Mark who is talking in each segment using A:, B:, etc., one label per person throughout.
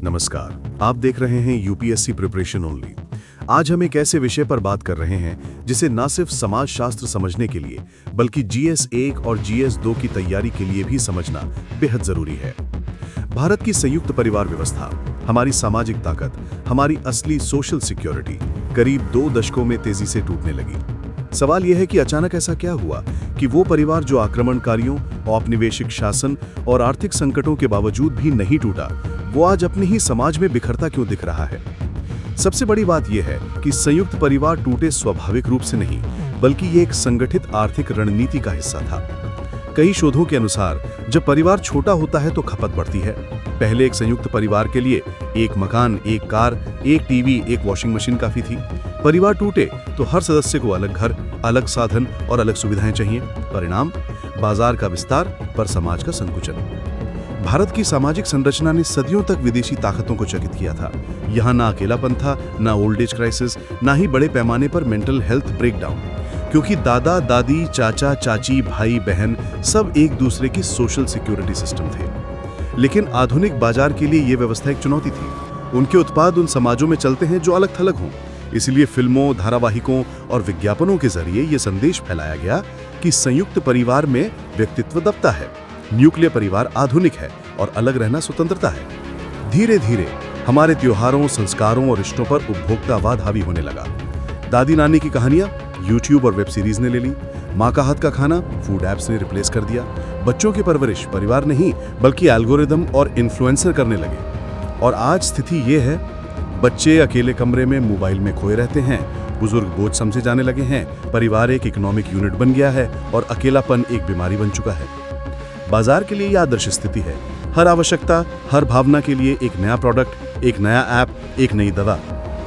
A: नमस्कार, आप देख रहे हैं यूपीएससी प्रिपरेशन ओनली। आज हम एक ऐसे विषय पर बात कर रहे हैं जिसे न सिर्फ समाज शास्त्र समझने के लिए बल्कि जीएस 1 और जीएस 2 की तैयारी के लिए भी समझना बेहद जरूरी है। भारत की संयुक्त परिवार व्यवस्था, हमारी सामाजिक ताकत, हमारी असली सोशल सिक्योरिटी करीब 2 दशकों में तेजी से टूटने लगी। सवाल यह है कि अचानक ऐसा क्या हुआ कि वो परिवार जो आक्रमणकारियों, औपनिवेशिक शासन और आर्थिक संकटों के बावजूद भी नहीं टूटा, वो आज अपने ही समाज में बिखरता क्यों दिख रहा है। सबसे बड़ी बात यह है कि संयुक्त परिवार टूटे स्वाभाविक रूप से नहीं, बल्कि ये एक संगठित आर्थिक रणनीति का हिस्सा था। कई शोधों के अनुसार जब परिवार छोटा होता है तो खपत बढ़ती है। पहले एक संयुक्त परिवार के लिए एक मकान, एक कार, एक टीवी, एक वॉशिंग मशीन काफी थी। परिवार टूटे तो हर सदस्य को अलग घर, अलग साधन और अलग सुविधाएं चाहिए। परिणाम, बाजार का विस्तार पर समाज का संकुचन। भारत की सामाजिक संरचना ने सदियों तक विदेशी ताकतों को चकित किया था। यहाँ ना अकेलापन था, ना ओल्ड एज क्राइसिस, ना ही बड़े पैमाने पर मेंटल हेल्थ ब्रेकडाउन, क्योंकि दादा दादी, चाचा चाची, भाई बहन सब एक दूसरे की सोशल सिक्योरिटी सिस्टम थे। लेकिन आधुनिक बाजार के लिए यह व्यवस्था एक चुनौती थी। उनके उत्पाद उन समाजों में चलते हैं जो अलग थलग हों। इसलिए फिल्मों, धारावाहिकों और विज्ञापनों के जरिए यह संदेश फैलाया गया कि संयुक्त परिवार में व्यक्तित्व दबता है, न्यूक्लियर परिवार आधुनिक है और अलग रहना स्वतंत्रता है। धीरे धीरे हमारे त्योहारों, संस्कारों और रिश्तों पर उपभोक्तावाद हावी होने लगा। दादी नानी की कहानियां यूट्यूब और वेब सीरीज ने ले ली। माँ का हाथ का खाना फूड ऐप्स ने रिप्लेस कर दिया। बच्चों की परवरिश परिवार नहीं बल्कि एल्गोरिदम और इन्फ्लुएंसर करने लगे। और आज स्थिति ये है, बच्चे अकेले कमरे में मोबाइल में खोए रहते हैं, बुजुर्ग बोझ समझे जाने लगे हैं, परिवार एक इकोनॉमिक यूनिट बन गया है और अकेलापन एक बीमारी बन चुका है। बाजार के लिए यह आदर्श स्थिति है। हर आवश्यकता, हर भावना के लिए एक नया प्रोडक्ट, एक नया ऐप, एक नई दवा।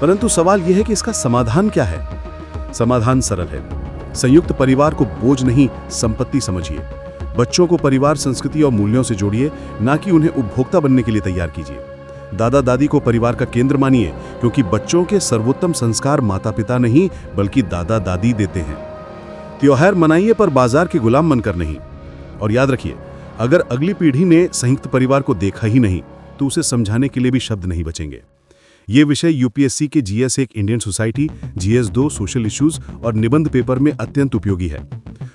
A: परंतु सवाल यह है कि इसका समाधान क्या है। समाधान सरल है। संयुक्त परिवार को बोझ नहीं, संपत्ति समझिए। बच्चों को परिवार संस्कृति और मूल्यों से जोड़िए, ना कि उन्हें उपभोक्ता बनने के लिए तैयार कीजिए। दादा दादी को परिवार का केंद्र मानिए, क्योंकि बच्चों के सर्वोत्तम संस्कार माता पिता नहीं बल्कि दादा दादी देते हैं। त्योहार मनाइए पर बाजार के गुलाम बनकर नहीं। और याद रखिए, अगर अगली पीढ़ी ने संयुक्त परिवार को देखा ही नहीं तो उसे समझाने के लिए भी शब्द नहीं बचेंगे। ये विषय यूपीएससी के GS 1 Indian society, GS 2 social issues और निबंध पेपर में अत्यंत उपयोगी है।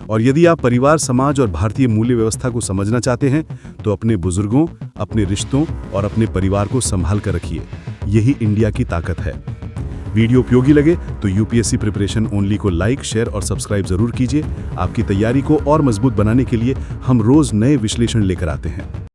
A: और यदि आप परिवार, समाज और भारतीय मूल्य व्यवस्था को समझना चाहते हैं तो अपने बुजुर्गों, अपने रिश्तों और अपने परिवार को संभाल कर रखिए। यही इंडिया की ताकत है। वीडियो उपयोगी लगे तो यूपीएससी प्रिपरेशन ओनली को लाइक, शेयर और सब्सक्राइब जरूर कीजिए। आपकी तैयारी को और मजबूत बनाने के लिए हम रोज नए विश्लेषण लेकर आते हैं।